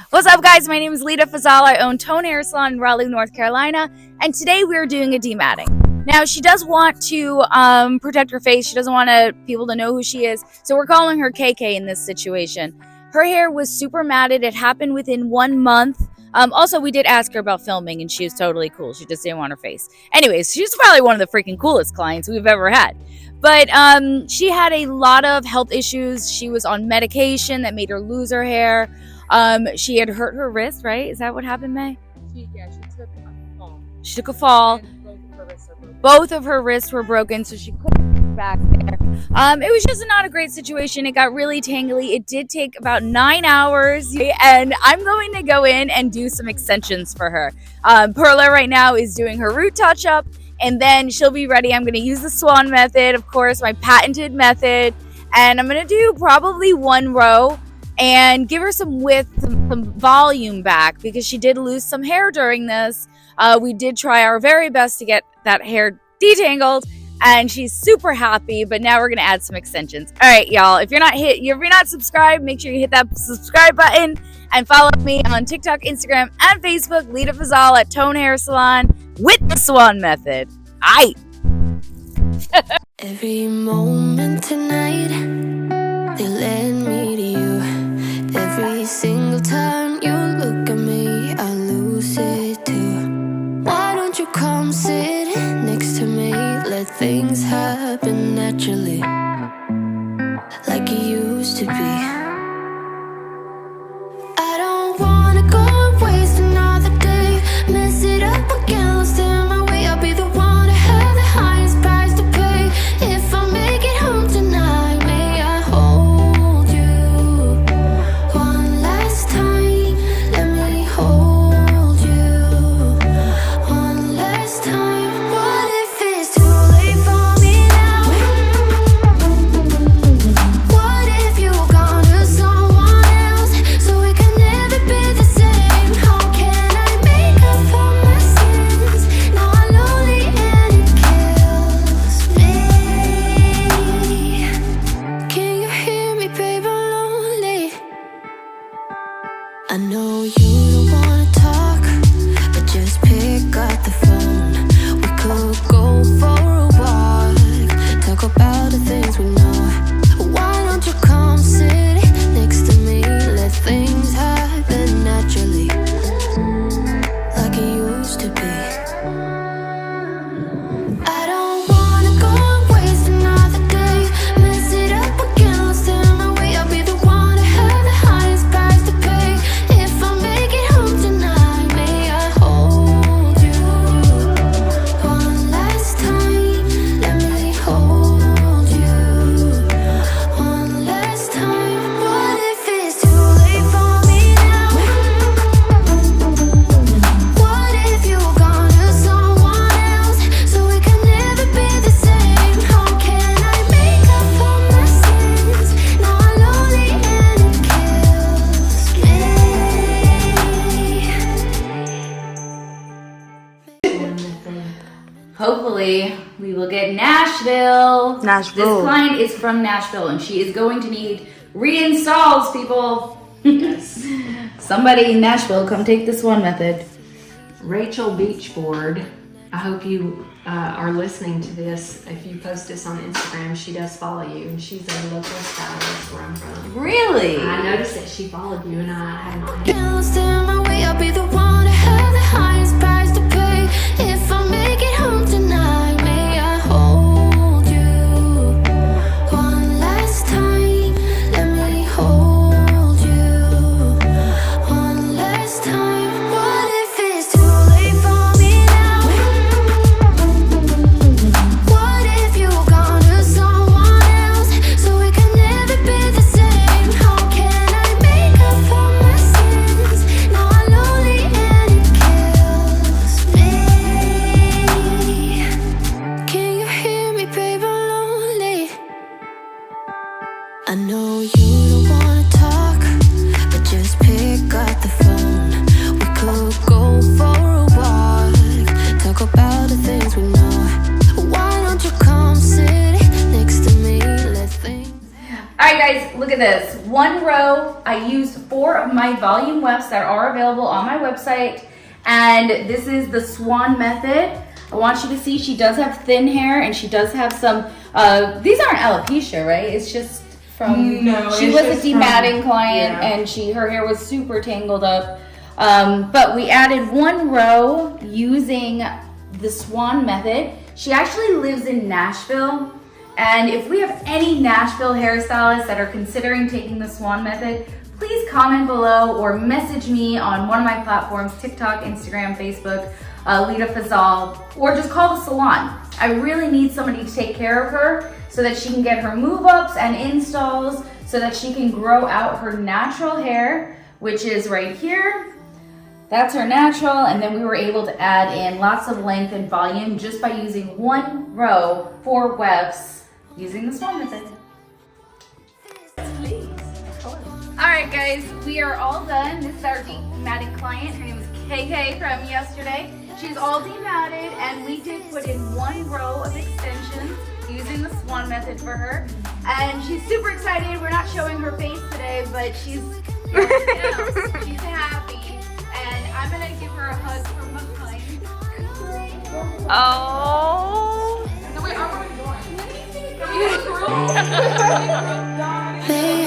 What's up, guys? My name is Leda Fazal. I own Tone Hair Salon in Raleigh, North Carolina, and today we're doing a dematting. Now, she does want to protect her face. She doesn't want people to know who she is, so we're calling her KK in this situation. Her hair was super matted. It happened within 1 month. Also, we did ask her about filming, and she was totally cool. She just didn't want her face. Anyways, she's probably one of the freaking coolest clients we've ever had. But she had a lot of health issues. She was on medication that made her lose her hair. She had hurt her wrist, right? Is that what happened, May? She took a fall. She took a fall. Both of her wrists were broken, so she couldn't get back there. It was just not a great situation. It got really tangly. It did take about 9 hours, and I'm going to go in and do some extensions for her. Perla right now is doing her root touch-up, and then she'll be ready. I'm going to use the Swan method, of course, my patented method, and I'm going to do probably 1 row and give her some width, some volume back, because she did lose some hair during this. We did try our very best to get that hair detangled, and she's super happy. But now we're gonna add some extensions. All right, y'all. If you're not subscribed, make sure you hit that subscribe button and follow me on TikTok, Instagram, and Facebook. Leda Fazal at Tone Hair Salon with the Swan method. Aight. Every moment tonight, they led me to you. Every single time you look at me, I lose it too. Why don't you come sit next to me? Let things happen naturally, like it used to be. I don't wanna go and waste another day, mess it up again, lost in my way. I'll be the one to have the highest price to pay. If I make it home tonight, may I hold you one last time? Let me hold you one last time. What if it's too late for me now? What if you gone to someone else, so we can never be the same? How can I make up for my sins? Now I'm lonely and it kills me. Can you hear me, babe? I'm lonely. I know you don't wanna talk, but just pick up the phone. We could go for a walk, talk about the things we know. Why don't you come sit next to me? Let things happen naturally, like it used to be. I don't wanna go and waste another day, mess it up again, lost in my way. I'll be the one to have the highest price to pay. If I make it home tonight, may I hold you one last time? Let me hold you one last time. What if it's too late for me now? What if you gone to someone else, so we can never be the same? How can I make up for my sins? Now I'm lonely and it kills me. Hopefully, we will get Nashville. This client is from Nashville, and she is going to need reinstalls, people. Yes. Somebody in Nashville, come take this one method. Rachel Beachboard, I hope you are listening to this. If you post this on Instagram, she does follow you, and she's a local stylist where I'm from. Really? I noticed that she followed you, and I had not. Lost in my way, I'll be the one to have the highest price to pay. If I make it home tonight, may I hold you one last time? Let me hold you one last time. What if it's too late for me now? What if you gone to someone else, so we can never be the same? How can I make up for my sins? Now I'm lonely and it kills me. Can you hear me, babe? I'm lonely. I know you don't wanna talk, but just pick up the phone. We could go for a walk, talk about the things we know. Why don't you come sit next to me? Let things. All right, guys, look at this. one row. I used 4 of my volume wefts that are available on my website. And this is the Swan method. I want you to see she does have thin hair and she does have some, these aren't alopecia, right? It's just from, she was a dematting client and her hair was super tangled up. But we added 1 row using the Swan method. She actually lives in Nashville. And if we have any Nashville hairstylists that are considering taking the Swan method, please comment below or message me on one of my platforms, TikTok, Instagram, Facebook, Leda Fazal, or just call the salon. I really need somebody to take care of her so that she can get her move-ups and installs so that she can grow out her natural hair, which is right here. That's her natural, and then we were able to add in lots of length and volume just by using 1 row, 4 wefts, using the Swan method. Alright guys, we are all done. This is our dematting client. Her name is KK from yesterday. She's all dematted, and we did put in 1 row of extensions using the Swan method for her. And she's super excited. We're not showing her face today, but she's she's happy. And I'm gonna give her a hug from my client. Oh. They